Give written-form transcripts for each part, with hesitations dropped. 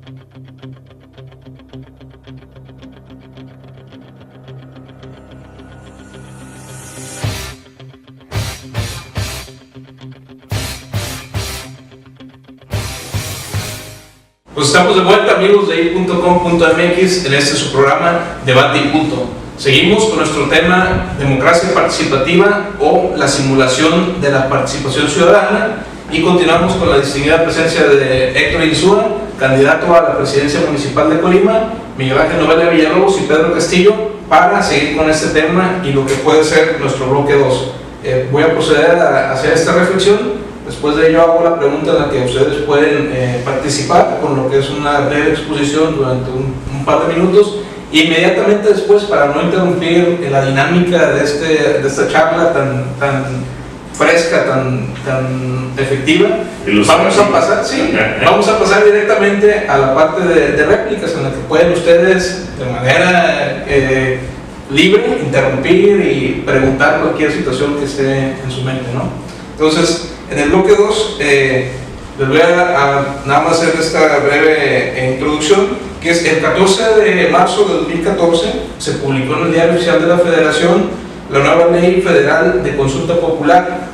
Pues estamos de vuelta, amigos de i.com.mx, en este su programa Debate y Punto. Seguimos con nuestro tema democracia participativa o la simulación de la participación ciudadana y continuamos con la distinguida presencia de Héctor Insúa, candidato a la presidencia municipal de Colima, Miguel Ángel Novela Villalobos y Pedro Castillo para seguir con este tema y lo que puede ser nuestro bloque 2. Voy a proceder a hacer esta reflexión. Después de ello hago la pregunta en la que ustedes pueden participar con lo que es una breve exposición durante un par de minutos. Inmediatamente después, para no interrumpir la dinámica de esta charla tan fresca, tan efectiva, vamos a pasar directamente a la parte de réplicas en la que pueden ustedes de manera libre interrumpir y preguntar cualquier situación que esté en su mente, ¿no? Entonces, en el bloque 2 les voy a nada más hacer esta breve introducción, que es el 14 de marzo de 2014 se publicó en el Diario Oficial de la Federación la nueva Ley Federal de Consulta Popular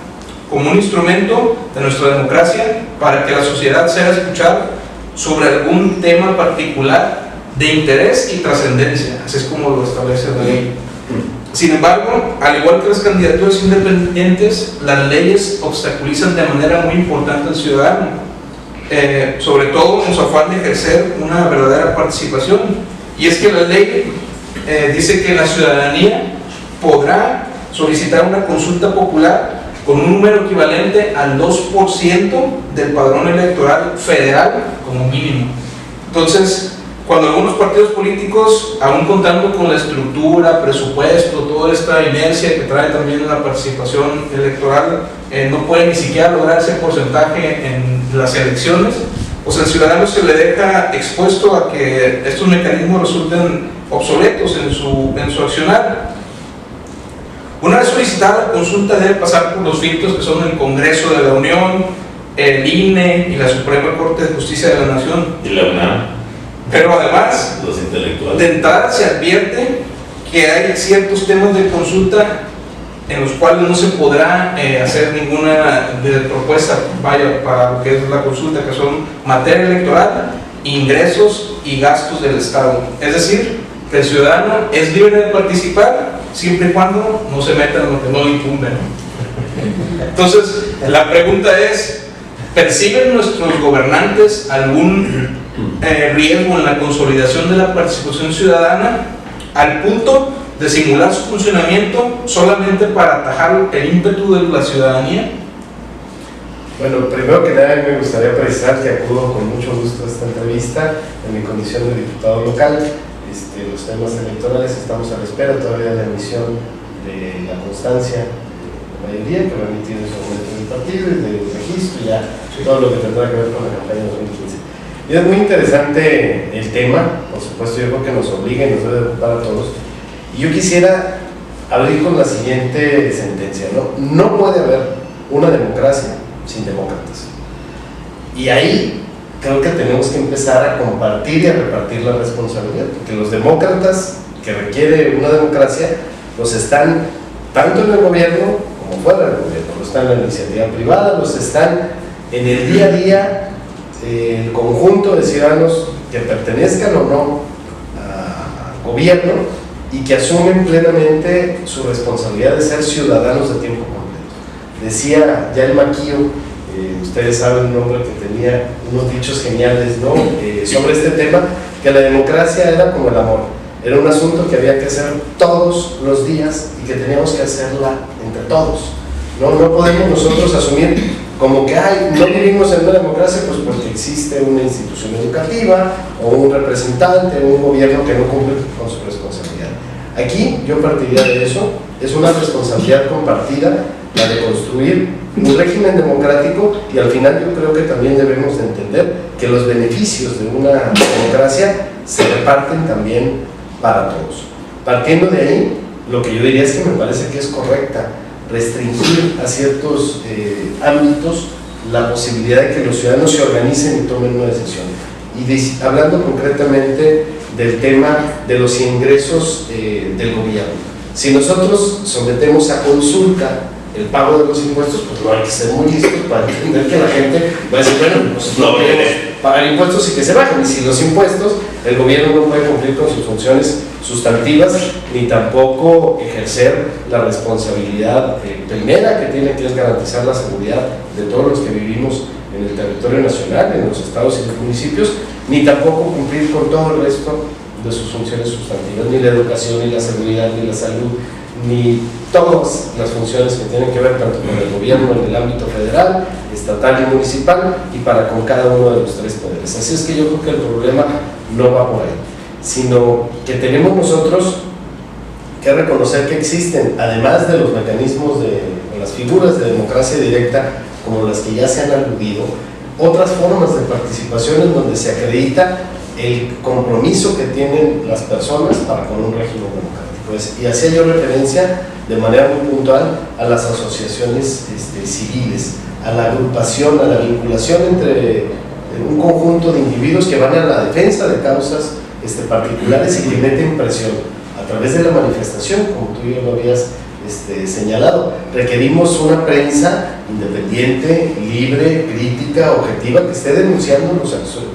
como un instrumento de nuestra democracia para que la sociedad sea escuchada sobre algún tema particular de interés y trascendencia, así es como lo establece la ley. Sin embargo, al igual que las candidaturas independientes, las leyes obstaculizan de manera muy importante al ciudadano, sobre todo en su afán de ejercer una verdadera participación. Y es que la ley dice que la ciudadanía podrá solicitar una consulta popular con un número equivalente al 2% del padrón electoral federal como mínimo. Entonces, cuando algunos partidos políticos, aún contando con la estructura, presupuesto, toda esta inercia que trae también la participación electoral, no pueden ni siquiera lograr ese porcentaje en las elecciones, pues al ciudadano se le deja expuesto a que estos mecanismos resulten obsoletos en su accionar. Una vez solicitada la consulta debe pasar por los filtros que son el Congreso de la Unión, el INE y la Suprema Corte de Justicia de la Nación. Y la UNAM. Pero además, los intelectuales. De entrada se advierte que hay ciertos temas de consulta en los cuales no se podrá hacer ninguna propuesta para lo que es la consulta, que son materia electoral, ingresos y gastos del Estado. Es decir, que el ciudadano es libre de participar siempre y cuando no se meta en lo que no le incumbe, ¿no? Entonces, la pregunta es, ¿perciben nuestros gobernantes algún riesgo en la consolidación de la participación ciudadana al punto de simular su funcionamiento solamente para atajar el ímpetu de la ciudadanía? Bueno, primero que nada me gustaría precisar que acudo con mucho gusto a esta entrevista en mi condición de diputado local. Los temas electorales estamos a la espera todavía de la emisión de la constancia de la mayoría que va a emitir en su momento del partido y del registro y ya todo lo que tendrá que ver con la campaña 2015. Y es muy interesante el tema, por supuesto yo creo que nos obliga y nos debe ocupar a todos. Y yo quisiera abrir con la siguiente sentencia, ¿no? No puede haber una democracia sin demócratas. Y ahí creo que tenemos que empezar a compartir y a repartir la responsabilidad, porque los demócratas que requiere una democracia, los están tanto en el gobierno como fuera del gobierno, los están en la iniciativa privada, los están en el día a día, el conjunto de ciudadanos que pertenezcan o no al gobierno y que asumen plenamente su responsabilidad de ser ciudadanos de tiempo completo. Decía ya el Maquillo, ustedes saben un hombre que tenía unos dichos geniales, ¿no? Sobre este tema, que la democracia era como el amor, era un asunto que había que hacer todos los días y que teníamos que hacerla entre todos. No podemos nosotros asumir como que no vivimos en una democracia pues porque existe una institución educativa o un representante o un gobierno que no cumple con su responsabilidad. Aquí yo partiría de eso, es una responsabilidad compartida la de construir un régimen democrático y al final yo creo que también debemos de entender que los beneficios de una democracia se reparten también para todos. Partiendo de ahí, lo que yo diría es que me parece que es correcta restringir a ciertos ámbitos la posibilidad de que los ciudadanos se organicen y tomen una decisión. Y hablando concretamente del tema de los ingresos del gobierno. Si nosotros sometemos a consulta el pago de los impuestos, pues no hay que ser muy listos para entender que la gente va a decir, bueno, pues no queremos pagar impuestos y que se bajen. Y si los impuestos, el gobierno no puede cumplir con sus funciones sustantivas, ni tampoco ejercer la responsabilidad primera que tiene, que es garantizar la seguridad de todos los que vivimos en el territorio nacional, en los estados y los municipios, ni tampoco cumplir con todo el resto de sus funciones sustantivas, ni la educación, ni la seguridad, ni la salud, ni todas las funciones que tienen que ver tanto con el gobierno en el ámbito federal, estatal y municipal, y para con cada uno de los tres poderes. Así es que yo creo que el problema no va por ahí, sino que tenemos nosotros que reconocer que existen, además de los mecanismos de las figuras de democracia directa, como las que ya se han aludido, otras formas de participación en donde se acredita el compromiso que tienen las personas para con un régimen democrático. Y hacía yo referencia de manera muy puntual a las asociaciones civiles, a la agrupación, a la vinculación entre un conjunto de individuos que van a la defensa de causas particulares y que meten presión a través de la manifestación, como tú ya lo habías señalado. Requerimos una prensa independiente, libre, crítica, objetiva, que esté denunciando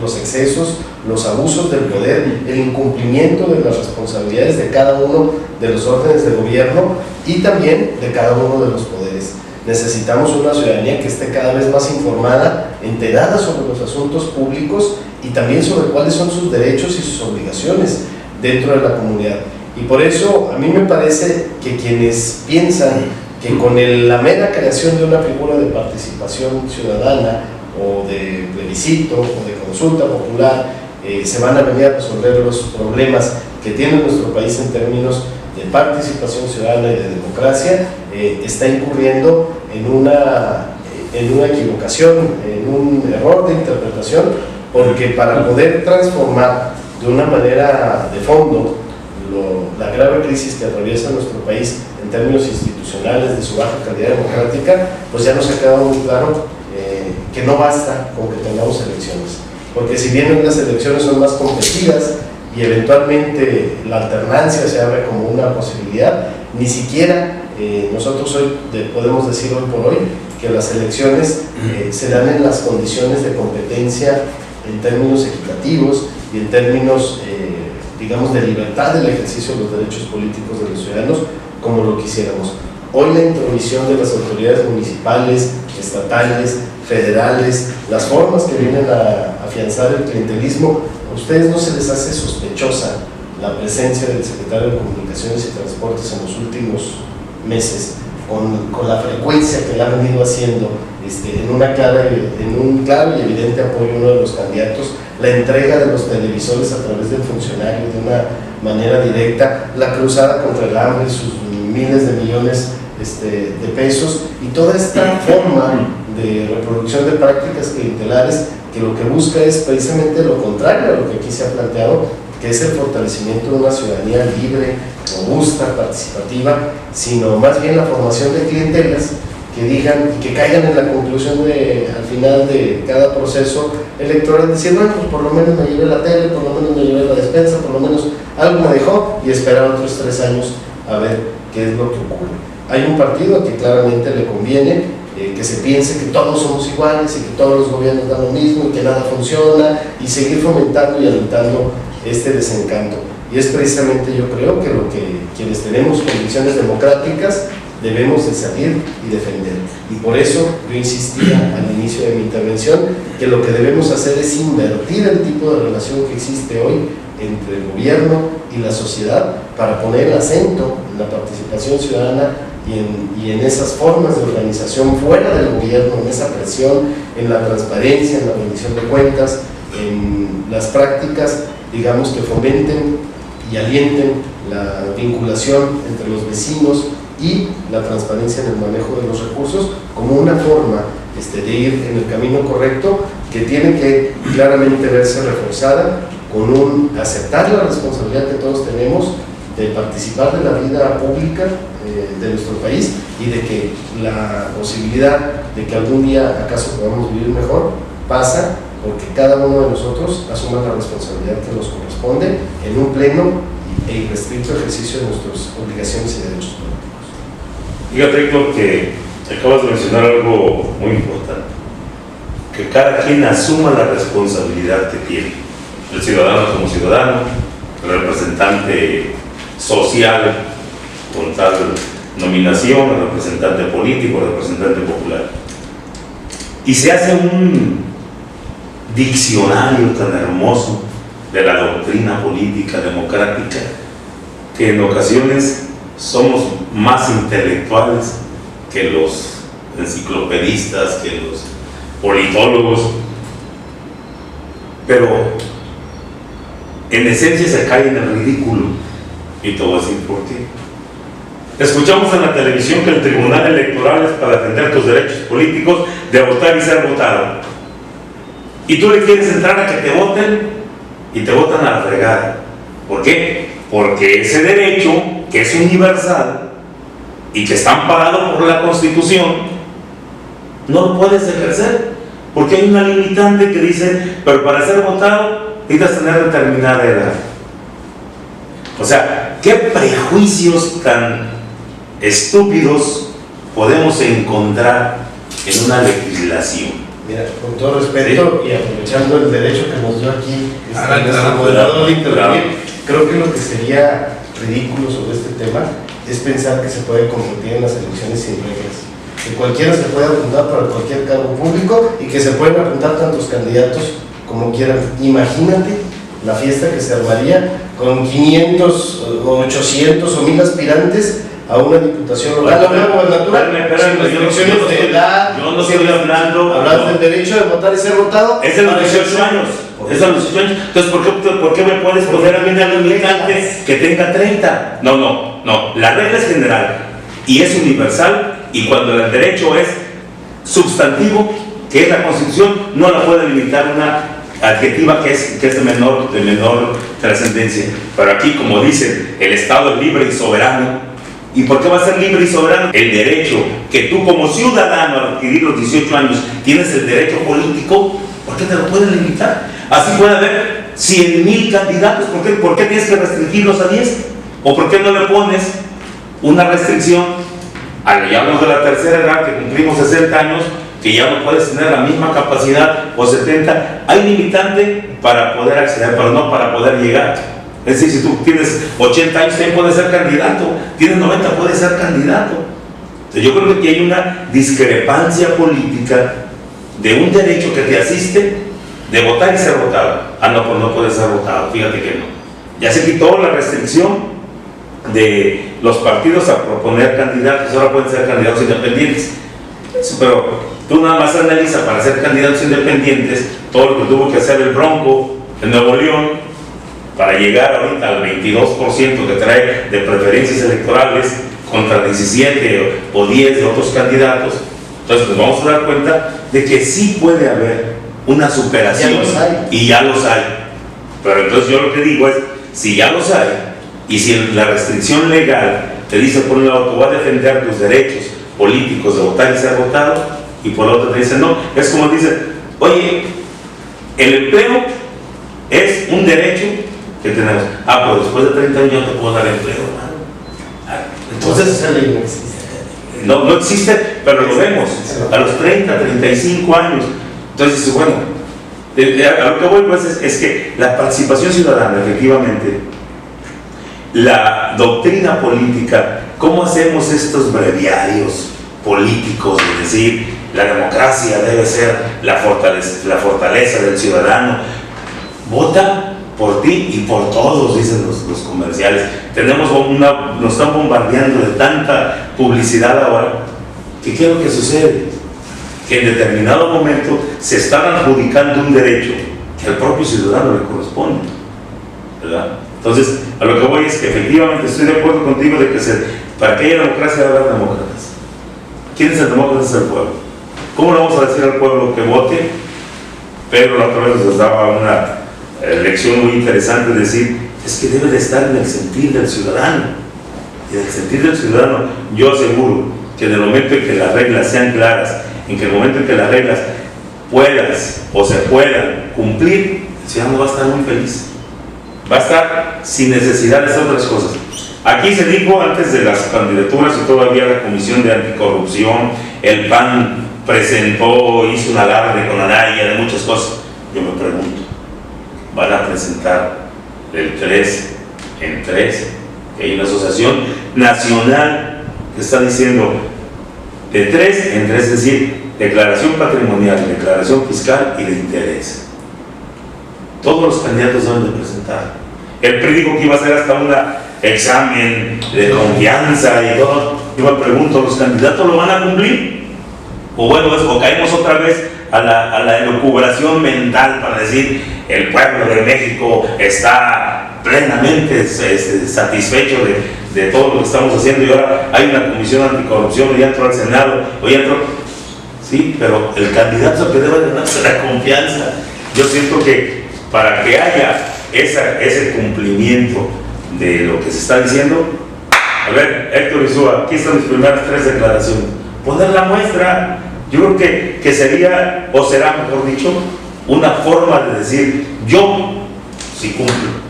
los excesos, los abusos del poder, el incumplimiento de las responsabilidades de cada uno de los órdenes de gobierno y también de cada uno de los poderes. Necesitamos una ciudadanía que esté cada vez más informada, enterada sobre los asuntos públicos y también sobre cuáles son sus derechos y sus obligaciones dentro de la comunidad. Y por eso a mí me parece que quienes piensan que con la mera creación de una figura de participación ciudadana o de plebiscito o de consulta popular se van a venir a resolver los problemas que tiene nuestro país en términos de participación ciudadana y de democracia, está incurriendo en una equivocación, en un error de interpretación, porque para poder transformar de una manera de fondo la grave crisis que atraviesa nuestro país en términos institucionales de su baja calidad democrática, pues ya nos ha quedado muy claro que no basta con que tengamos elecciones, porque si bien las elecciones son más competidas y eventualmente la alternancia se abre como una posibilidad, ni siquiera nosotros hoy podemos decir hoy por hoy que las elecciones se dan en las condiciones de competencia en términos equitativos y en términos digamos, de libertad del ejercicio de los derechos políticos de los ciudadanos, como lo quisiéramos. Hoy la intromisión de las autoridades municipales, estatales, federales, las formas que vienen a afianzar el clientelismo, a ustedes no se les hace sospechosa la presencia del secretario de Comunicaciones y Transportes en los últimos meses, con la frecuencia que la han venido haciendo, en un claro y evidente apoyo a uno de los candidatos, la entrega de los televisores a través del funcionario de una manera directa, la cruzada contra el hambre, sus miles de millones de pesos y toda esta forma de reproducción de prácticas clientelares que lo que busca es precisamente lo contrario a lo que aquí se ha planteado, que es el fortalecimiento de una ciudadanía libre, robusta, participativa, sino más bien la formación de clientelas que digan y que caigan en la conclusión al final de cada proceso electoral, decir, bueno, pues por lo menos me llevé la tele, por lo menos me llevé la despensa, por lo menos algo me dejó, y esperar otros 3 años a ver qué es lo que ocurre. Hay un partido que claramente le conviene que se piense que todos somos iguales y que todos los gobiernos dan lo mismo y que nada funciona, y seguir fomentando y alentando este desencanto. Y es precisamente, yo creo, que lo que quienes tenemos convicciones democráticas debemos de salir y defender. Y por eso yo insistía al inicio de mi intervención que lo que debemos hacer es invertir el tipo de relación que existe hoy entre el gobierno y la sociedad para poner el acento en la participación ciudadana y en esas formas de organización fuera del gobierno, en esa presión, en la transparencia, en la rendición de cuentas, en las prácticas, digamos, que fomenten y alienten la vinculación entre los vecinos y la transparencia en el manejo de los recursos como una forma de ir en el camino correcto, que tiene que claramente verse reforzada con aceptar la responsabilidad que todos tenemos de participar de la vida pública de nuestro país y de que la posibilidad de que algún día acaso podamos vivir mejor pasa porque cada uno de nosotros asuma la responsabilidad que nos corresponde en un pleno e irrestricto ejercicio de nuestras obligaciones y derechos políticos. Fíjate, Héctor, que acabas de mencionar algo muy importante, que cada quien asuma la responsabilidad que tiene, el ciudadano como ciudadano, el representante social con tal nominación, el representante político, el representante popular, y se hace un diccionario tan hermoso de la doctrina política democrática, que en ocasiones somos más intelectuales que los enciclopedistas, que los politólogos, pero en esencia se cae en el ridículo, y te voy a decir por qué. Escuchamos en la televisión que el Tribunal Electoral es para defender tus derechos políticos de votar y ser votado, y tú le quieres entrar a que te voten y te votan a la fregada. ¿Por qué? Porque ese derecho, que es universal y que está amparado por la Constitución, no lo puedes ejercer, porque hay una limitante que dice, pero para ser votado necesitas tener determinada edad. O sea, ¿qué prejuicios tan estúpidos podemos encontrar en una legislación? Mira, con todo respeto, ¿sí? Y aprovechando el derecho que nos dio aquí nuestro moderador de intervenir, creo que lo que sería ridículo sobre este tema es pensar que se puede competir en las elecciones sin reglas, que cualquiera se puede apuntar para cualquier cargo público y que se pueden apuntar tantos candidatos como quieran. Imagínate la fiesta que se armaría con 500 o 800 o 1000 aspirantes a una diputación local, a una gobernatura, sin restricciones de edad. Yo no estoy hablando. Hablas del derecho de votar y ser votado. Es de los 18 años. Es de los 18 años. Entonces, ¿por qué me puedes poner a mí una limitante que tenga 30? No. La regla es general y es universal, y cuando el derecho es sustantivo, que es la Constitución, no la puede limitar una adjetiva que es de menor trascendencia. Pero aquí, como dicen, el Estado es libre y soberano. ¿Y por qué va a ser libre y soberano? El derecho que tú como ciudadano al adquirir los 18 años tienes el derecho político, ¿por qué te lo pueden limitar? Así puede haber 100,000 candidatos, ¿por qué tienes que restringirlos a 10? ¿O por qué no le pones una restricción? Ya hablamos de la tercera edad, que cumplimos 60 años, que ya no puedes tener la misma capacidad, o 70, hay limitante para poder acceder, pero no para poder llegar. Es decir, si tú tienes 80 años, también puedes ser candidato, tienes 90, puedes ser candidato. Entonces, yo creo que aquí hay una discrepancia política de un derecho que te asiste de votar y ser votado. Pues no puedes ser votado, fíjate que no. Ya se quitó la restricción de los partidos a proponer candidatos, ahora pueden ser candidatos independientes. Pero tú nada más analiza para ser candidatos independientes todo lo que tuvo que hacer el Bronco en Nuevo León para llegar ahorita al 22% que trae de preferencias electorales contra 17 o 10 de otros candidatos. Entonces nos vamos a dar cuenta de que sí puede haber una superación, y ya los hay. Pero entonces yo lo que digo es, si ya los hay, y si la restricción legal te dice por un lado, tú vas a defender tus derechos políticos de votar y ser votado, y por otro te dicen no, es como dicen, oye, el empleo es un derecho que tenemos. Pero después de 30 años no te puedo dar empleo, hermano. Entonces, no existe, pero lo vemos a los 30, 35 años. Entonces, bueno, a lo que voy pues es que la participación ciudadana, efectivamente, la doctrina política, ¿cómo hacemos estos breviarios políticos de decir la democracia debe ser la fortaleza del ciudadano? Vota por ti y por todos, dicen los comerciales. Nos están bombardeando de tanta publicidad ahora, que ¿qué es lo que sucede? Que en determinado momento se están adjudicando un derecho que al propio ciudadano le corresponde, ¿verdad? Entonces, a lo que voy es que efectivamente estoy de acuerdo contigo de que para que haya democracia debe haber demócratas. ¿Quién es el demócrata? Es el pueblo. ¿Cómo le vamos a decir al pueblo que vote? Pedro la otra vez nos daba una lección muy interesante, de decir, es que debe de estar en el sentir del ciudadano. Y en el sentir del ciudadano, yo aseguro que en el momento en que las reglas sean claras, en que el momento en que las reglas puedas o se puedan cumplir, el ciudadano va a estar muy feliz. Va a estar sin necesidad de hacer otras cosas. Aquí se dijo antes de las candidaturas y todavía la Comisión de Anticorrupción, el PAN presentó, hizo un alarde con Anaya de muchas cosas. Yo me pregunto, ¿van a presentar el 3 en 3? Que hay una asociación nacional que está diciendo de 3 en 3, es decir, declaración patrimonial, declaración fiscal y de interés. Todos los candidatos deben de presentar. El PRI dijo que iba a hacer hasta un examen de confianza y todo. Yo me pregunto, ¿los candidatos lo van a cumplir? O bueno, o caemos otra vez a la elucubración mental para decir el pueblo de México está plenamente satisfecho de todo lo que estamos haciendo y ahora hay una comisión anticorrupción o ya entró al Senado o ya entró. Sí, pero el candidato que debe ganarse la confianza. Yo siento que para que haya ese cumplimiento de lo que se está diciendo, a ver, Héctor Isúa, aquí están mis primeras 3 declaraciones. Poner la muestra, yo creo que sería, o será mejor dicho, una forma de decir, yo sí cumplo.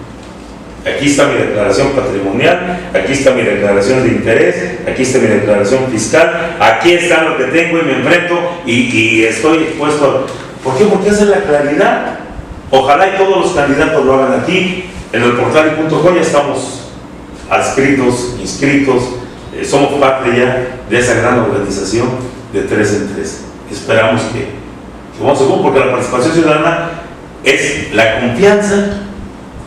Aquí está mi declaración patrimonial, aquí está mi declaración de interés, aquí está mi declaración fiscal, aquí está lo que tengo y me enfrento y estoy expuesto. ¿Por qué? Porque esa es la claridad. Ojalá y todos los candidatos lo hagan aquí. En el portal .co ya estamos adscritos, inscritos, somos parte ya de esa gran organización de 3 en 3. Esperamos que vamos a ver, porque la participación ciudadana es la confianza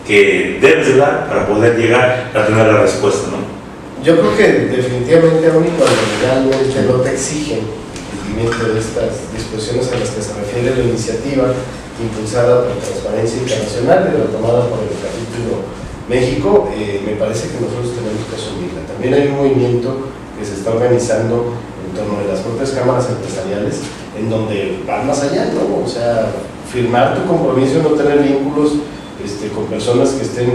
que debes de dar para poder llegar a tener la respuesta, ¿no? Yo creo que definitivamente, aún y cuando realmente no te exigen el cumplimiento de estas disposiciones a las que se refiere la iniciativa impulsada por Transparencia Internacional y retomada por el capítulo México, me parece que nosotros tenemos que asumirla. También hay un movimiento que se está organizando en torno de las propias cámaras empresariales, en donde van más allá, ¿no? O sea, firmar tu compromiso, no tener vínculos con personas que estén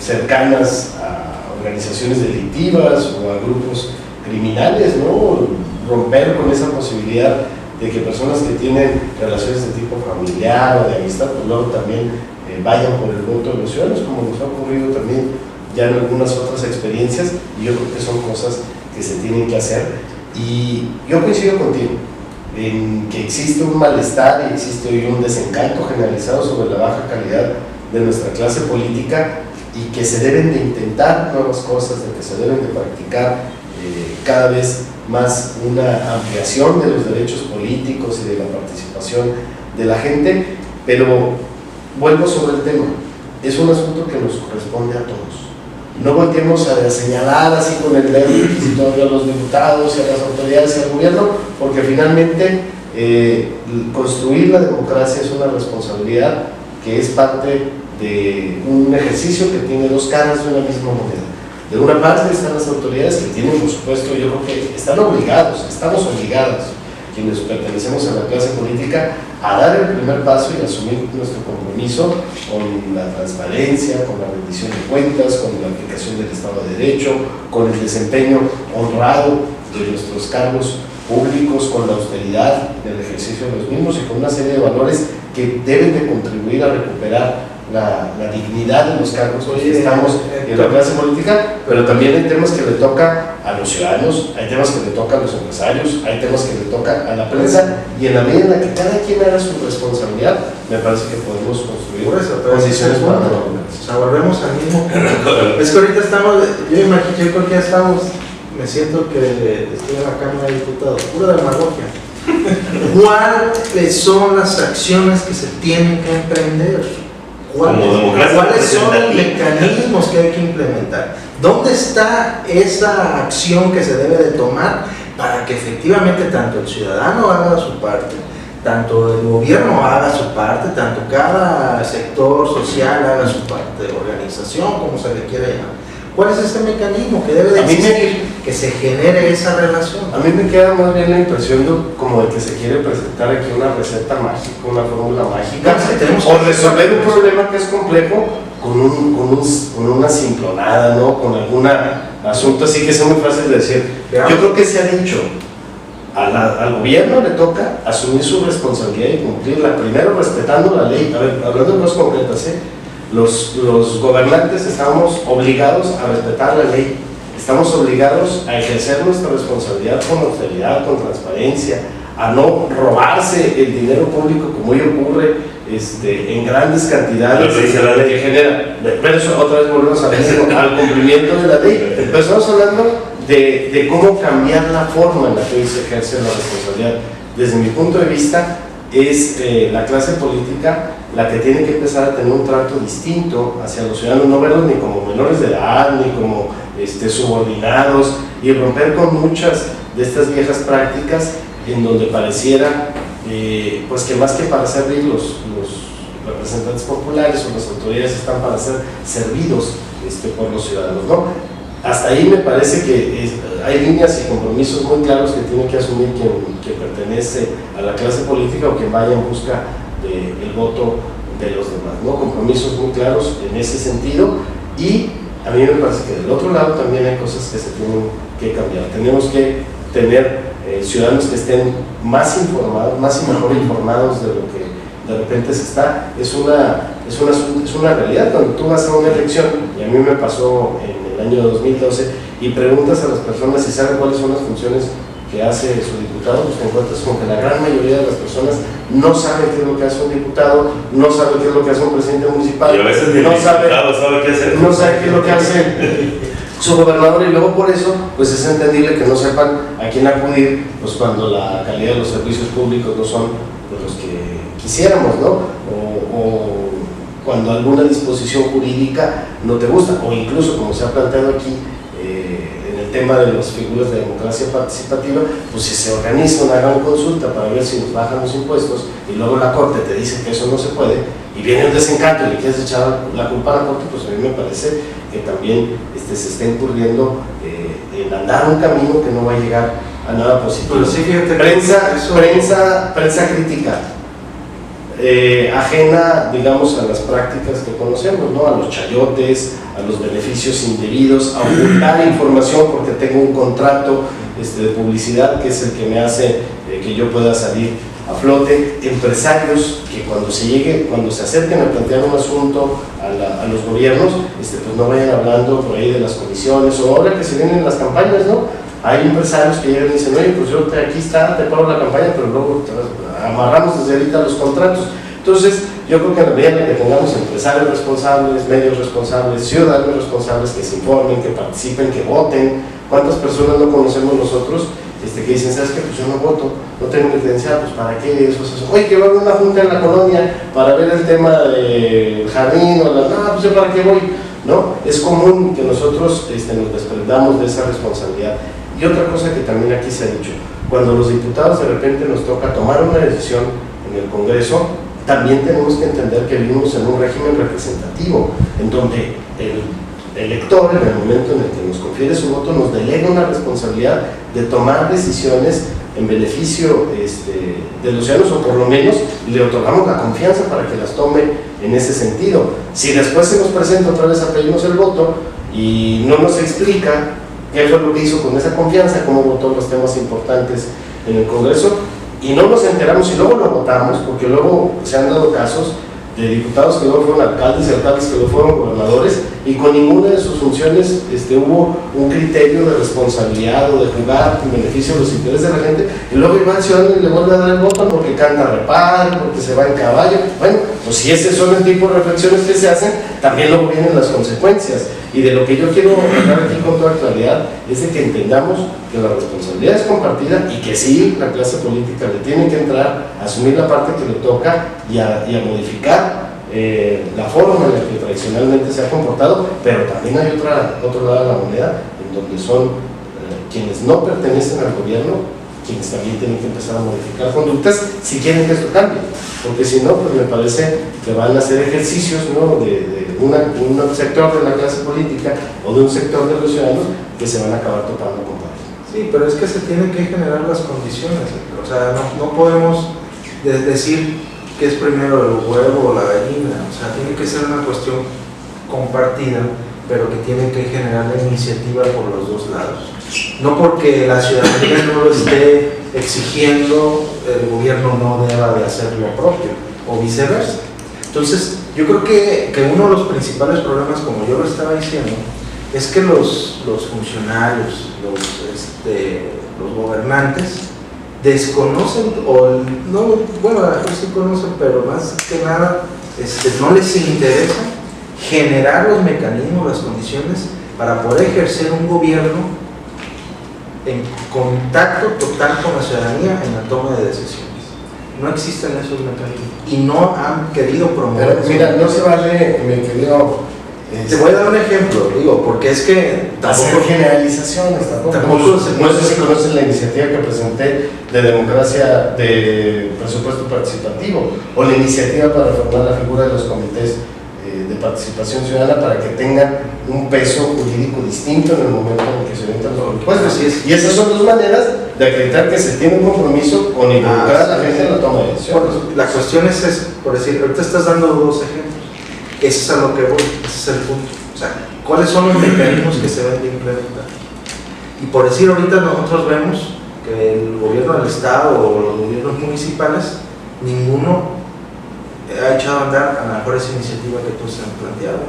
cercanas a organizaciones delictivas o a grupos criminales, ¿no? Romper con esa posibilidad de que personas que tienen relaciones de tipo familiar o de amistad, pues luego también vayan por el voto de los ciudadanos, como nos ha ocurrido también ya en algunas otras experiencias, y yo creo que son cosas que se tienen que hacer. Y yo coincido contigo en que existe un malestar y existe hoy un desencanto generalizado sobre la baja calidad de nuestra clase política y que se deben de intentar nuevas cosas, de que se deben de practicar cada vez más una ampliación de los derechos políticos y de la participación de la gente, pero vuelvo sobre el tema, es un asunto que nos corresponde a todos. No volteemos a señalar así con el dedo a los diputados y a las autoridades y al gobierno, porque finalmente construir la democracia es una responsabilidad que es parte de un ejercicio que tiene 2 caras de una misma moneda. De una parte están las autoridades que tienen, por supuesto, yo creo que estamos obligados, quienes pertenecemos a la clase política, a dar el primer paso y asumir nuestro compromiso con la transparencia, con la rendición de cuentas, con la aplicación del Estado de Derecho, con el desempeño honrado de nuestros cargos públicos, con la austeridad del ejercicio de los mismos y con una serie de valores que deben de contribuir a recuperar la dignidad de los cargos que estamos en la clase política, pero también hay temas que le toca a los ciudadanos, hay temas que le toca a los empresarios, hay temas que le toca a la prensa, y en la medida en la que cada quien haga su responsabilidad, me parece que podemos construir condiciones para la democracia. O sea, volvemos al mismo punto. Es que ahorita estamos, yo creo que ya estamos, me siento que estoy en la Cámara de Diputados, pura demagogia. ¿Cuáles son las acciones que se tienen que emprender? ¿Cuáles son los mecanismos que hay que implementar? ¿Dónde está esa acción que se debe de tomar para que efectivamente tanto el ciudadano haga su parte, tanto el gobierno haga su parte, tanto cada sector social haga su parte, organización, como se le quiera llamar? ¿Cuál es ese mecanismo que debe de existir, que se genere esa relación? A mí me queda más bien la impresión como de que se quiere presentar aquí una receta mágica, una fórmula mágica, o resolver un problema que es complejo con una simplonada, ¿no? Con algún asunto así que sea muy fácil de decir. Yo creo que se ha dicho, Al gobierno le toca asumir su responsabilidad y cumplirla, primero respetando la ley. A ver, hablando de cosas concretas, los gobernantes estamos obligados a respetar la ley, estamos obligados a ejercer nuestra responsabilidad con austeridad, con transparencia, a no robarse el dinero público como hoy ocurre en grandes cantidades que genera. Pero eso otra vez volvemos a decir, al cumplimiento de la ley. Pero estamos hablando de cómo cambiar la forma en la que hoy se ejerce la responsabilidad. Desde mi punto de vista, es la clase política la que tiene que empezar a tener un trato distinto hacia los ciudadanos, no verlos ni como menores de edad, ni como subordinados, y romper con muchas de estas viejas prácticas en donde pareciera pues que más que para servir los representantes populares o las autoridades están para ser servidos por los ciudadanos, ¿no? Hasta ahí me parece que hay líneas y compromisos muy claros que tiene que asumir quien pertenece a la clase política o quien vaya en busca del voto de los demás, ¿no? Compromisos muy claros en ese sentido, y a mí me parece que del otro lado también hay cosas que se tienen que cambiar. Tenemos que tener ciudadanos que estén más informados, más y mejor informados de lo que de repente se está. Es una realidad. Cuando tú vas a una elección, y a mí me pasó en el año 2012, y preguntas a las personas si saben cuáles son las funciones que hace su diputado, pues te encuentras con que la gran mayoría de las personas no sabe qué es lo que hace un diputado, no sabe qué es lo que hace un presidente municipal, y a veces no sabe qué hacer. No sabe qué es lo que hace su gobernador, y luego por eso pues es entendible que no sepan a quién acudir pues cuando la calidad de los servicios públicos no son pues, los que quisiéramos, ¿no? O cuando alguna disposición jurídica no te gusta, o incluso como se ha planteado aquí en el tema de las figuras de democracia participativa, pues si se organiza una gran consulta para ver si nos bajan los impuestos y luego la Corte te dice que eso no se puede y viene un desencanto y le quieres echar la culpa a la Corte, pues a mí me parece que también se está incurriendo en andar un camino que no va a llegar a nada positivo. Pero sí, fíjate, prensa crítica, ajena, digamos, a las prácticas que conocemos, ¿no? A los chayotes, a los beneficios indebidos, a ocultar información porque tengo un contrato de publicidad que es el que me hace que yo pueda salir a flote. Empresarios que cuando se acerquen a plantear un asunto a los gobiernos, pues no vayan hablando por ahí de las comisiones, o ahora que se vienen las campañas, ¿no? Hay empresarios que llegan y dicen, oye, pues yo aquí está, te pago la campaña, pero luego amarramos desde ahorita los contratos. Entonces, yo creo que en la medida en la que tengamos empresarios responsables, medios responsables, ciudadanos responsables que se informen, que participen, que voten. ¿Cuántas personas no conocemos nosotros que dicen, ¿sabes qué? Pues yo no voto, no tengo mi credencial, pues ¿para qué eso? Oye, que va a haber una junta en la colonia para ver el tema del jardín, o no, pues yo ¿para qué voy? ¿No? Es común que nosotros nos desprendamos de esa responsabilidad. Y otra cosa que también aquí se ha dicho, cuando los diputados de repente nos toca tomar una decisión en el Congreso, también tenemos que entender que vivimos en un régimen representativo, en donde el elector, en el momento en el que nos confiere su voto, nos delega una responsabilidad de tomar decisiones en beneficio de los ciudadanos, o por lo menos le otorgamos la confianza para que las tome en ese sentido. Si después se nos presenta otra vez a pedirnos el voto y no nos explica qué fue lo que hizo con esa confianza, cómo votó los temas importantes en el Congreso, y no nos enteramos y luego lo votamos, porque luego se han dado casos de diputados que luego fueron alcaldes y alcaldes que luego fueron gobernadores, y con ninguna de sus funciones hubo un criterio de responsabilidad o de jugar en beneficio de los intereses de la gente, y luego va el ciudadano y le vuelve a dar el voto porque canta repar, porque se va en caballo. Bueno, pues si ese son el tipo de reflexiones que se hacen, también luego vienen las consecuencias. Y de lo que yo quiero hablar aquí con toda claridad es de que entendamos que la responsabilidad es compartida, y que sí, la clase política le tiene que entrar a asumir la parte que le toca y a modificar la forma en la que tradicionalmente se ha comportado, pero también hay otro lado de la moneda, en donde son quienes no pertenecen al gobierno quienes también tienen que empezar a modificar conductas si quieren que esto cambie, porque si no, pues me parece que van a hacer ejercicios, ¿no?, de un sector de la clase política o de un sector de los ciudadanos que se van a acabar topando con pared. Sí, pero es que se tienen que generar las condiciones, o sea, no podemos decir que es primero el huevo o la gallina, o sea, tiene que ser una cuestión compartida pero que tiene que generar la iniciativa por los dos lados. No porque la ciudadanía no lo esté exigiendo, el gobierno no deba de hacer lo propio, o viceversa. Entonces, yo creo que uno de los principales problemas, como yo lo estaba diciendo, es que los funcionarios, los gobernantes, desconocen, o no, bueno, a lo mejor sí conocen, pero más que nada, no les interesa generar los mecanismos, las condiciones para poder ejercer un gobierno en contacto total con la ciudadanía en la toma de decisiones. No existen esos mecanismos y no han querido promover. Pero mira, no se vale, mi querido. Te voy a dar un ejemplo, digo, porque es que hacer generalizaciones tampoco no sé si conoces la iniciativa que presenté de democracia, de presupuesto participativo, o la iniciativa para reformar la figura de los comités de participación ciudadana para que tengan un peso jurídico distinto en el momento en que se orientan los presupuestos. Y esas son dos maneras de acreditar que se tiene un compromiso con involucrar a la gente en la toma de decisiones. Bueno, la cuestión es, por decir, ahorita estás dando dos ejemplos. Ese es a lo que voy, ese es el punto. O sea, ¿cuáles son los mecanismos que se deben de implementar? Y por decir, ahorita nosotros vemos que el gobierno del Estado o los gobiernos municipales, ninguno ha echado a andar a lo mejor esa iniciativa que tú se han planteado.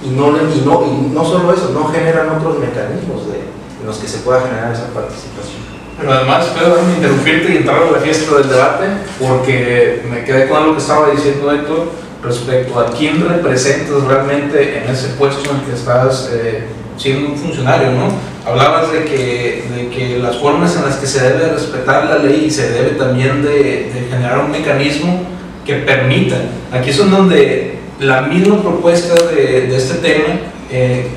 Y no solo eso, no generan otros mecanismos en los que se pueda generar esa participación. Pero además, puedo interrumpirte y entrar a la fiesta del debate, porque me quedé con algo que estaba diciendo Héctor respecto a quién representas realmente en ese puesto en el que estás siendo un funcionario, ¿no? Hablabas de que las formas en las que se debe respetar la ley y se debe también de generar un mecanismo que permita. Aquí es donde la misma propuesta de este tema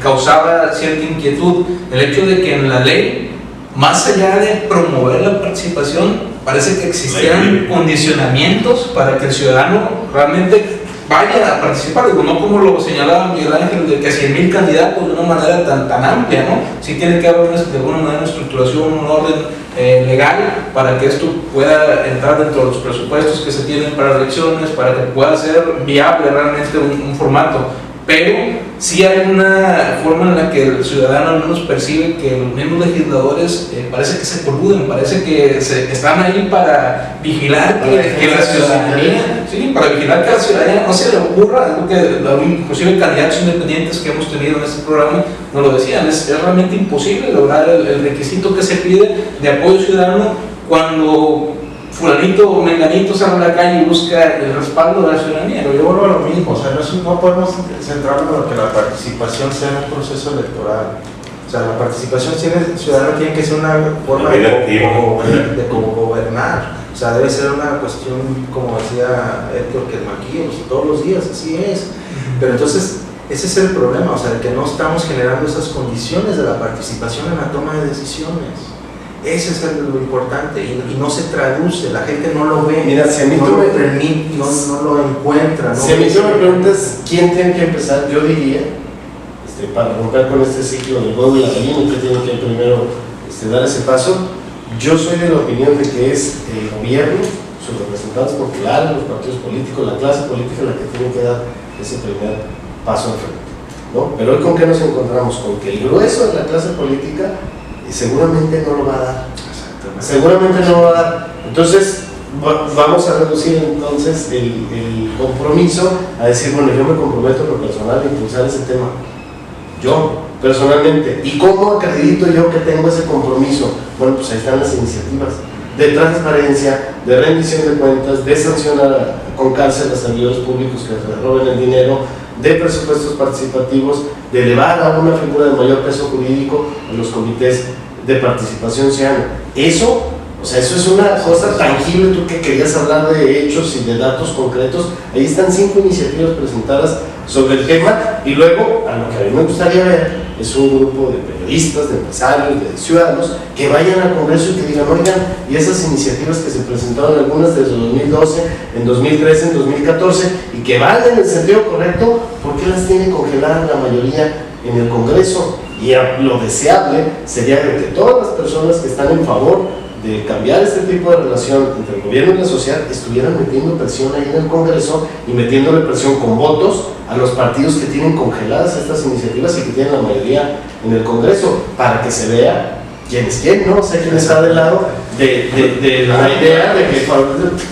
causaba cierta inquietud. El hecho de que en la ley, más allá de promover la participación, parece que existían condicionamientos para que el ciudadano realmente vaya a participar, digo, no como lo señalaba Miguel Ángel, de que 100,000 candidatos de una manera tan amplia, ¿no? Sí tiene que haber de alguna manera una estructuración, un orden legal para que esto pueda entrar dentro de los presupuestos que se tienen para elecciones, para que pueda ser viable realmente un formato. Pero sí hay una forma en la que el ciudadano al menos percibe que los mismos legisladores parece que se coluden, parece que están ahí para vigilar que la ciudadanía, sí, para vigilar que a la ciudadanía no se le ocurra, algo que inclusive candidatos independientes que hemos tenido en este programa nos lo decían, es realmente imposible lograr el requisito que se pide de apoyo ciudadano cuando fulanito o menganito sale a la calle y busca el respaldo de la ciudadanía. Pero yo vuelvo a lo mismo, o sea, no podemos centrarnos en que la participación sea un proceso electoral. O sea, la participación ciudadana tiene que ser una forma de gobernar. O sea, debe ser una cuestión, como decía Héctor, que el maquillo, todos los días, así es. Pero entonces, ese es el problema, o sea, que no estamos generando esas condiciones de la participación en la toma de decisiones. Ese es lo importante y no se traduce, la gente no lo ve. Mira, si a mí no lo permite, no lo encuentra. Si a mí tú me preguntas quién tiene que empezar, yo diría, para romper con este ciclo del huevo y la gallina, que tiene que primero dar ese paso, yo soy de la opinión de que es el gobierno, sus representantes populares, los partidos políticos, la clase política la que tiene que dar ese primer paso al frente, ¿no? Pero hoy, ¿con qué nos encontramos? Con que el grueso de la clase política seguramente no lo va a dar. Seguramente no lo va a dar. Entonces, vamos a reducir entonces el compromiso a decir, bueno, yo me comprometo en lo personal a impulsar ese tema. Yo, personalmente. ¿Y cómo acredito yo que tengo ese compromiso? Bueno, pues ahí están las iniciativas de transparencia, de rendición de cuentas, de sancionar con cárcel a servidores públicos que se roben el dinero, de presupuestos participativos, de elevar a una figura de mayor peso jurídico en los comités de participación ciudadana. Eso, o sea, eso es una cosa tangible. Tú que querías hablar de hechos y de datos concretos, ahí están 5 iniciativas presentadas sobre el tema, y luego, a lo que a mí me gustaría ver, es un grupo de periodistas, de empresarios, de ciudadanos, que vayan al Congreso y que digan, oigan, y esas iniciativas que se presentaron, algunas desde 2012, en 2013, en 2014, y que van en el sentido correcto, ¿por qué las tiene congeladas la mayoría en el Congreso? Y lo deseable sería que todas las personas que están en favor de cambiar este tipo de relación entre el gobierno y la sociedad, estuvieran metiendo presión ahí en el Congreso y metiéndole presión con votos a los partidos que tienen congeladas estas iniciativas y que tienen la mayoría en el Congreso, para que se vea quién es quién, ¿no? O sea, quién está del lado de la idea de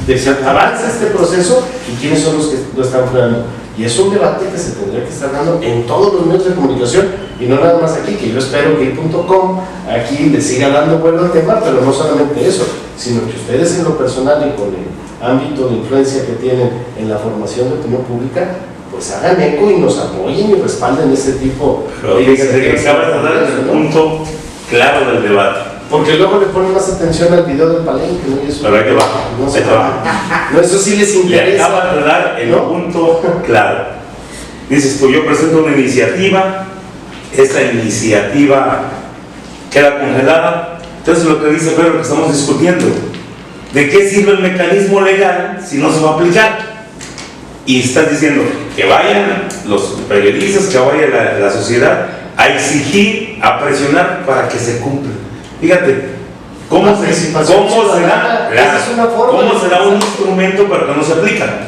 que se avance este proceso y quiénes son los que lo están frenando. Y es un debate que se tendría que estar dando en todos los medios de comunicación y no nada más aquí, que yo espero que .com aquí le siga dando vuelo al tema, pero no solamente eso, sino que ustedes en lo personal y con el ámbito de influencia que tienen en la formación de opinión pública, pues hagan eco y nos apoyen y respalden este tipo de iniciativas. Que acabas de dar el punto claro del debate. Porque luego le ponen más atención al video del palenque, ¿no? Y eso, pero ahí te va, no, ahí te va. No, eso sí les interesa. Le acabas de dar el punto claro. Dices tú, yo presento una iniciativa, esta iniciativa queda congelada. Entonces lo que dice Pedro, que estamos discutiendo, ¿de qué sirve el mecanismo legal si no se va a aplicar? Y estás diciendo que vayan los periodistas, que vaya la sociedad a exigir, a presionar para que se cumpla. Fíjate, ¿cómo será un instrumento pero que no se aplica?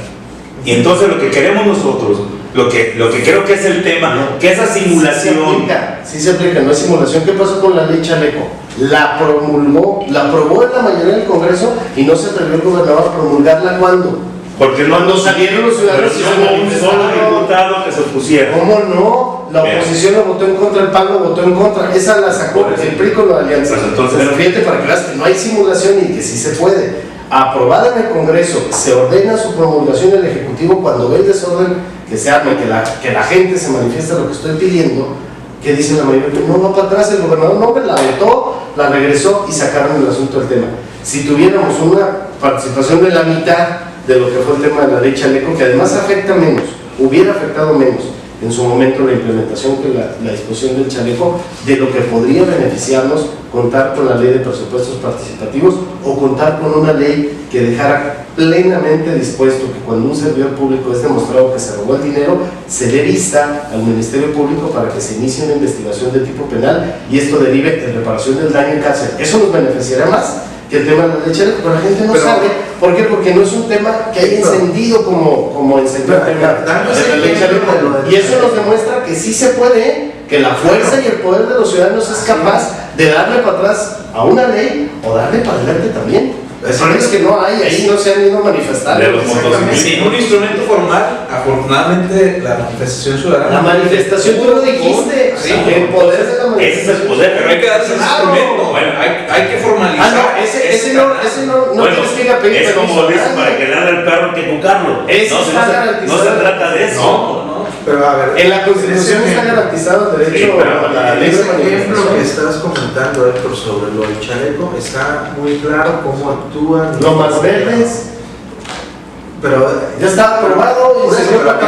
Y entonces lo que queremos nosotros, lo que creo que es el tema, que esa simulación... Sí se aplica, no es simulación. ¿Qué pasó con la ley Chaleco? La promulgó, la aprobó en la mayoría del Congreso y no se atrevió el gobernador a promulgarla. ¿Cuándo? Porque cuando salieron los ciudadanos y no hubo un solo diputado que se opusiera. ¿Cómo no? La oposición lo votó en contra, el PAN lo votó en contra. Esa la sacó el PRI con la alianza. Pues entonces, pero fíjate, para que veas que no hay simulación y que sí se puede. Aprobada en el Congreso, se ordena su promulgación del Ejecutivo. Cuando ve el desorden que se arma, que la gente se manifiesta lo que estoy pidiendo, que dice la mayoría, no va para atrás, el gobernador no, la votó, la regresó y sacaron el asunto del tema. Si tuviéramos una participación de la mitad de lo que fue el tema de la ley Chaleco, que además afecta menos, hubiera afectado menos en su momento la implementación que la disposición del Chaleco, de lo que podría beneficiarnos contar con la ley de presupuestos participativos o contar con una ley que dejara plenamente dispuesto que cuando un servidor público es demostrado que se robó el dinero, se dé vista al Ministerio Público para que se inicie una investigación de tipo penal y esto derive en reparación del daño en cárcel. Eso nos beneficiará más que el tema de la ley Chaleco, pero la gente no sabe. ¿Por qué? Porque no es un tema que haya encendido como encendió el tema de la ley Chaleco. Y eso nos demuestra que sí se puede, que la fuerza y el poder de los ciudadanos es capaz de darle para atrás a una ley o darle para adelante también. Es que no hay, ahí no se han ido a manifestar. Sin un instrumento formal, afortunadamente la manifestación ciudadana. La manifestación, tú lo dijiste, sí, el poder de la manifestación. Ese es el poder, pero hay que darse ese instrumento. Bueno, hay que formalizar. Ese no bueno, tienes que ir a pedir. es como dice, para que le haga el perro que cucarlo. No se trata de eso. No. Pero a ver, en la Constitución está garantizado el derecho a la libre Ese ejemplo que manifestación. estás comentando, Héctor, sobre lo del Chaleco, está muy claro cómo actúan No más verdes. Pero Ya está aprobado y se dio la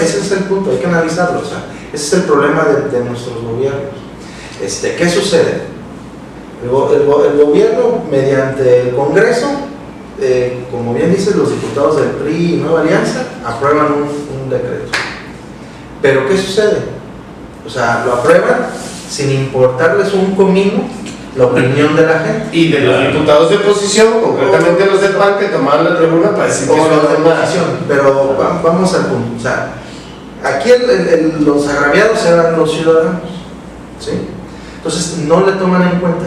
ese es el punto, hay que analizarlo. O sea, ese es el problema de nuestros gobiernos. ¿Qué sucede? El gobierno, mediante el Congreso, como bien dicen los diputados del PRI y Nueva Alianza, aprueban un decreto. Pero ¿qué sucede? O sea, lo aprueban sin importarles un comino la opinión de la gente. Y de los diputados de oposición, concretamente los del PAN, que tomaron la tribuna para decir que O eso los de no es oposición. Pero vamos al punto. O sea, aquí los agraviados eran los ciudadanos, ¿sí? Entonces no le toman en cuenta.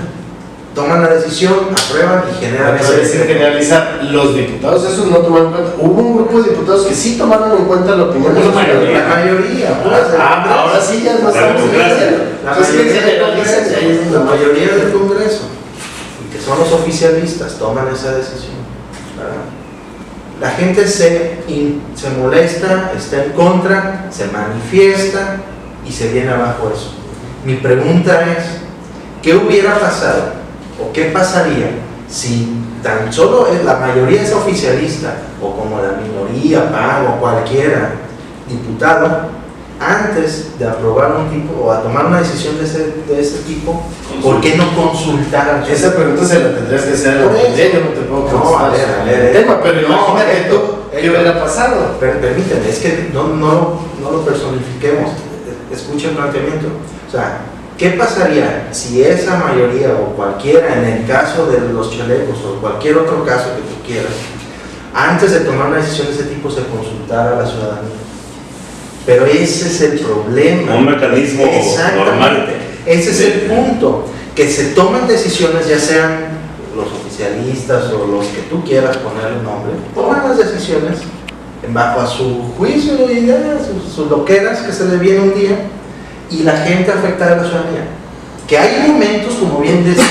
Toman la decisión, aprueban y generan ese decir generalizar. Los diputados esos no tomaron en cuenta. Hubo un grupo de diputados que sí tomaron en cuenta la opinión de los ciudadanos. La mayoría. Ahora sí ya no estamos diciendo. La mayoría del Congreso, que son los oficialistas, toman esa decisión, ¿verdad? La gente se molesta, está en contra, se manifiesta y se viene abajo eso. Mi pregunta es, ¿qué hubiera pasado o qué pasaría si tan solo la mayoría es oficialista o como la minoría, PAN o cualquiera diputado, antes de aprobar un tipo o a tomar una decisión de ese tipo, ¿por qué no consultar? Esa pregunta se la tendrías que hacer a la ley, yo no te puedo contestar. A ver, tema, pero imagínate tú, ¿qué hubiera pasado? Permíteme, es que no lo personifiquemos, escucha el planteamiento. O sea, ¿Qué pasaría si esa mayoría o cualquiera, en el caso de los chalecos o cualquier otro caso que tú quieras, antes de tomar una decisión de ese tipo se consultara a la ciudadanía? Pero ese es el problema. Un mecanismo normal. Ese es el punto, que se toman decisiones, ya sean los oficialistas o los que tú quieras poner el nombre, toman las decisiones bajo a su juicio y ideas, sus loqueras que se le viene un día, y la gente afectada a la ciudadanía. Que hay momentos, como bien decimos,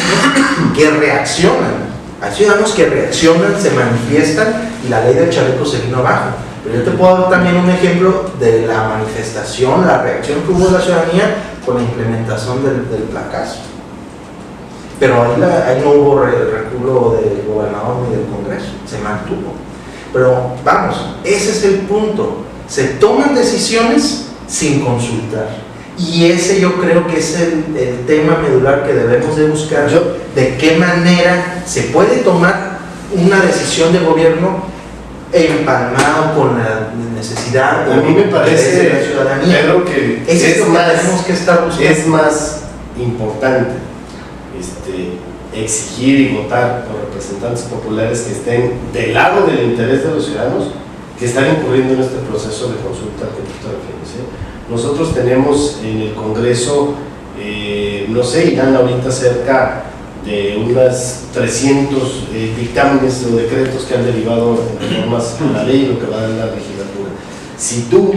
que reaccionan. Hay ciudadanos que reaccionan, se manifiestan y la ley del chaleco se vino abajo. Pero yo te puedo dar también un ejemplo de la manifestación, la reacción que hubo de la ciudadanía con la implementación del placazo. Pero ahí no hubo reculo del gobernador ni del Congreso, se mantuvo. Pero vamos, ese es el punto. Se toman decisiones sin consultar. Y ese yo creo que es el tema medular que debemos de buscar. De qué manera se puede tomar una decisión de gobierno empalmado con la necesidad a mí me parece, de la ciudadanía. Pedro, que es lo que tenemos que estar buscando. Es más importante exigir y votar por representantes populares que estén del lado del interés de los ciudadanos que están incurriendo en este proceso de consulta que tú te refieres, ¿eh? Nosotros tenemos en el Congreso, no sé, irán ahorita cerca de unas 300 dictámenes o decretos que han derivado en reformas a la ley, lo que va a la legislatura. Si tú,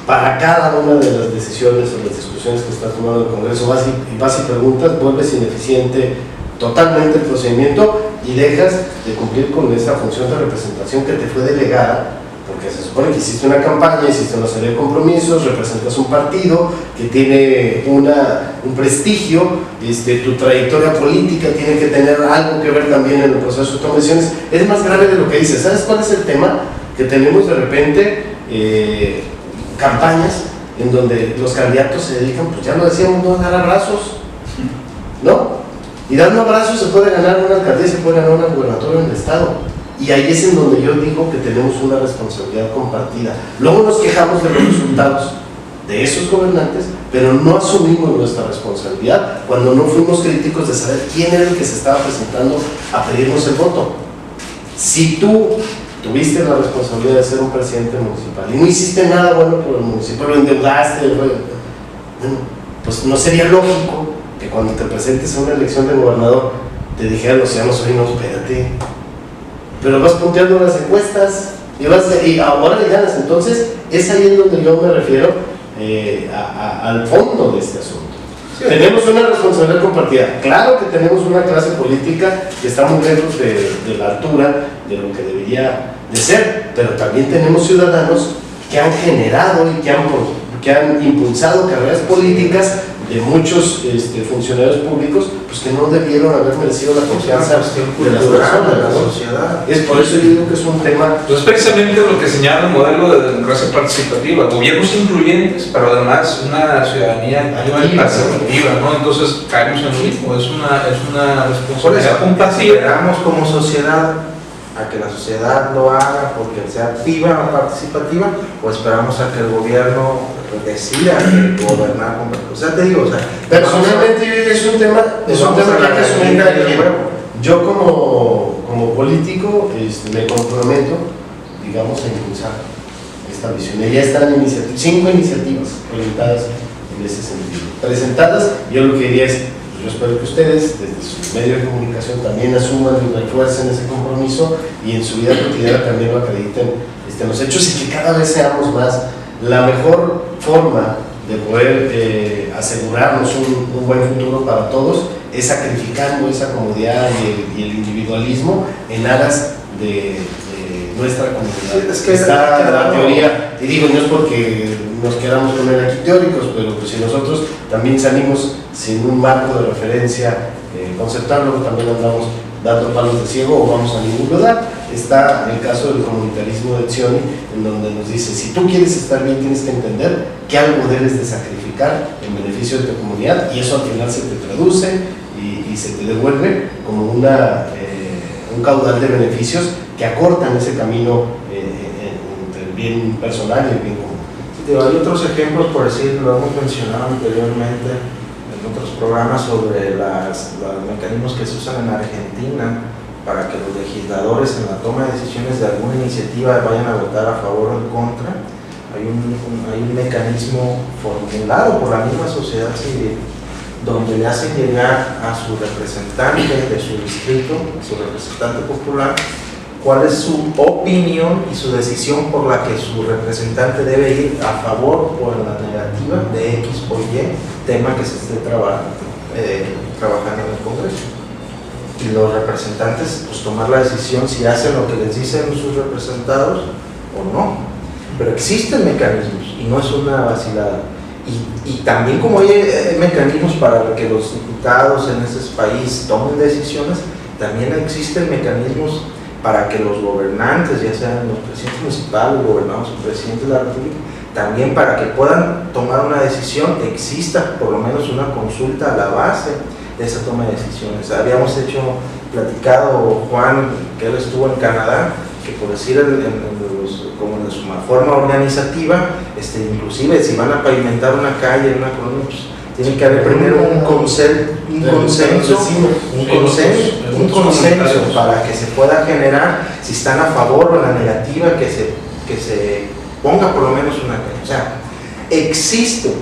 para cada una de las decisiones o las discusiones que está tomando el Congreso, vas y preguntas, vuelves ineficiente totalmente el procedimiento y dejas de cumplir con esa función de representación que te fue delegada, porque se supone que hiciste una campaña, hiciste una serie de compromisos, representas un partido que tiene un prestigio, tu trayectoria política tiene que tener algo que ver también en el proceso de toma de decisiones. Es más grave de lo que dices. ¿Sabes cuál es el tema? Que tenemos de repente campañas en donde los candidatos se dedican, pues ya lo decíamos, no a dar abrazos, ¿no? Y dando abrazos se puede ganar una alcaldía, se puede ganar una gubernatura en el estado. Y ahí es en donde yo digo que tenemos una responsabilidad compartida. Luego nos quejamos de los resultados de esos gobernantes, pero no asumimos nuestra responsabilidad cuando no fuimos críticos de saber quién era el que se estaba presentando a pedirnos el voto. Si tú tuviste la responsabilidad de ser un presidente municipal y no hiciste nada bueno por el municipio, lo endeudaste, bueno, pues no sería lógico que cuando te presentes a una elección de gobernador te dijeran los ciudadanos, oye, no, espérate, pero vas punteando las encuestas y ahora le ganas. Entonces es ahí en donde yo me refiero al fondo de este asunto. Sí. Tenemos una responsabilidad compartida. Claro que tenemos una clase política que está muy lejos de la altura de lo que debería de ser, pero también tenemos ciudadanos que han generado y que han impulsado carreras políticas de muchos funcionarios públicos, pues que no debieron haber merecido la confianza de las personas, de la sociedad. Es por eso yo digo que es un tema. Pues es precisamente lo que señala el modelo de democracia participativa: gobiernos incluyentes, pero además una ciudadanía activa y participativa, ¿no? Entonces caemos en lo mismo, es una responsabilidad compartida. Esperamos como sociedad a que la sociedad lo haga porque sea activa o participativa, o esperamos a que el gobierno decida gobernar con... O sea, te digo, o sea, personalmente es un tema que asumir cada quien. Yo como político me comprometo, digamos, a impulsar esta visión. Ya están 5 iniciativas orientadas en ese sentido, presentadas. Yo lo que diría es, yo espero que ustedes, desde su medio de comunicación, también asuman y refuercen ese compromiso y en su vida cotidiana también lo acrediten los hechos, y que cada vez seamos más. La mejor forma de poder asegurarnos un buen futuro para todos es sacrificando esa comodidad y el individualismo en aras de nuestra comunidad. Es que está la teoría, y digo, no es porque nos queramos poner aquí teóricos, pero pues si nosotros también salimos sin un marco de referencia conceptual, luego también andamos dando palos de ciego o vamos a ningún lugar. Está el caso del comunitarismo de Etzioni, en donde nos dice, si tú quieres estar bien, tienes que entender que algo debes de sacrificar en beneficio de tu comunidad, y eso al final se te traduce y se te devuelve como un caudal de beneficios que acortan ese camino entre el bien personal y el bien común. Hay otros ejemplos, por decir, lo hemos mencionado anteriormente, el otros programas sobre los mecanismos que se usan en Argentina para que los legisladores en la toma de decisiones de alguna iniciativa vayan a votar a favor o en contra. Hay un mecanismo formulado por la misma sociedad civil donde le hacen llegar a su representante de su distrito, su representante popular, cuál es su opinión y su decisión por la que su representante debe ir a favor o en la negativa de X o Y tema que se esté trabajando en el Congreso. Y los representantes pues tomar la decisión si hacen lo que les dicen sus representados o no. Pero existen mecanismos y no es una vacilada. Y también como hay mecanismos para que los diputados en ese país tomen decisiones, también existen mecanismos para que los gobernantes, ya sean los presidentes municipales, gobernados o presidentes de la República, también para que puedan tomar una decisión, exista por lo menos una consulta a la base de esa toma de decisiones. Habíamos platicado, Juan, que él estuvo en Canadá, que por decir como en su forma organizativa, inclusive si van a pavimentar una calle en una colonia, pues, tiene que haber primero un consenso para que se pueda generar, si están a favor o en la negativa, que se ponga por lo menos una calle. O sea, existen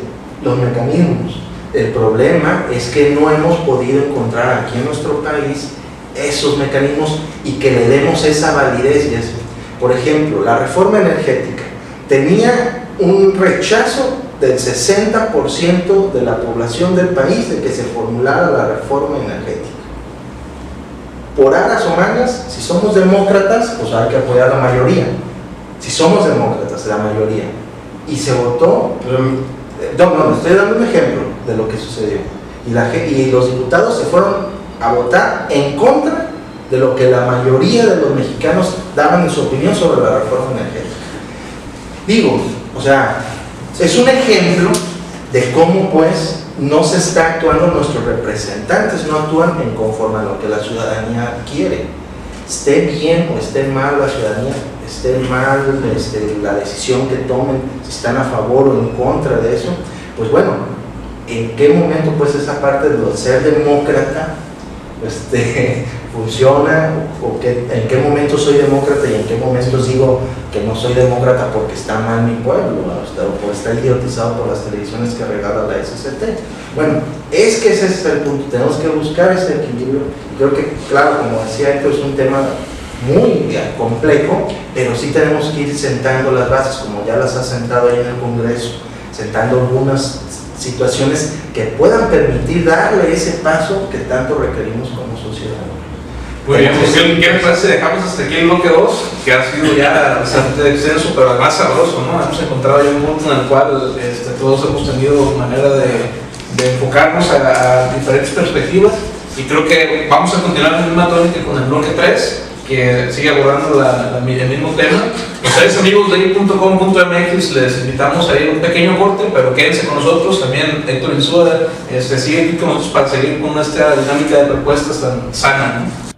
los mecanismos. El problema es que no hemos podido encontrar aquí en nuestro país esos mecanismos y que le demos esa validez y eso. Por ejemplo, la reforma energética tenía un rechazo del 60% de la población del país de que se formulara la reforma energética. Por aras o mangas, si somos demócratas, pues hay que apoyar a la mayoría. Si somos demócratas, la mayoría. Y se votó. No, estoy dando un ejemplo de lo que sucedió. Y los diputados se fueron a votar en contra de lo que la mayoría de los mexicanos daban en su opinión sobre la reforma energética. Digo, o sea, es un ejemplo de cómo pues no se está actuando, nuestros representantes no actúan en conforme a lo que la ciudadanía quiere. Esté bien o esté mal la ciudadanía, esté mal la decisión que tomen, si están a favor o en contra de eso, pues bueno, ¿en qué momento pues esa parte de lo ser demócrata funciona? ¿En qué momento soy demócrata y en qué momentos digo que no soy demócrata porque está mal mi pueblo o porque está idiotizado por las televisiones que regala la SCT? Bueno, es que ese es el punto, tenemos que buscar ese equilibrio. Y creo que, claro, como decía Héctor, es un tema muy complejo, pero sí tenemos que ir sentando las bases, como ya las ha sentado ahí en el Congreso, sentando algunas situaciones que puedan permitir darle ese paso que tanto requerimos como sociedad. Muy bien, pues ¿qué les parece? Dejamos hasta aquí el bloque 2, que ha sido ya bastante extenso, pero además sabroso, ¿no? Hemos encontrado ya un punto en el cual todos hemos tenido manera de enfocarnos a diferentes perspectivas, y creo que vamos a continuar en la misma tónica con el bloque 3, que sigue abordando el mismo tema. Ustedes, amigos de i.com.mx, les invitamos a ir a un pequeño corte, pero quédense con nosotros. También Héctor Insúa sigue aquí con nosotros para seguir con esta dinámica de propuestas tan sana, ¿no?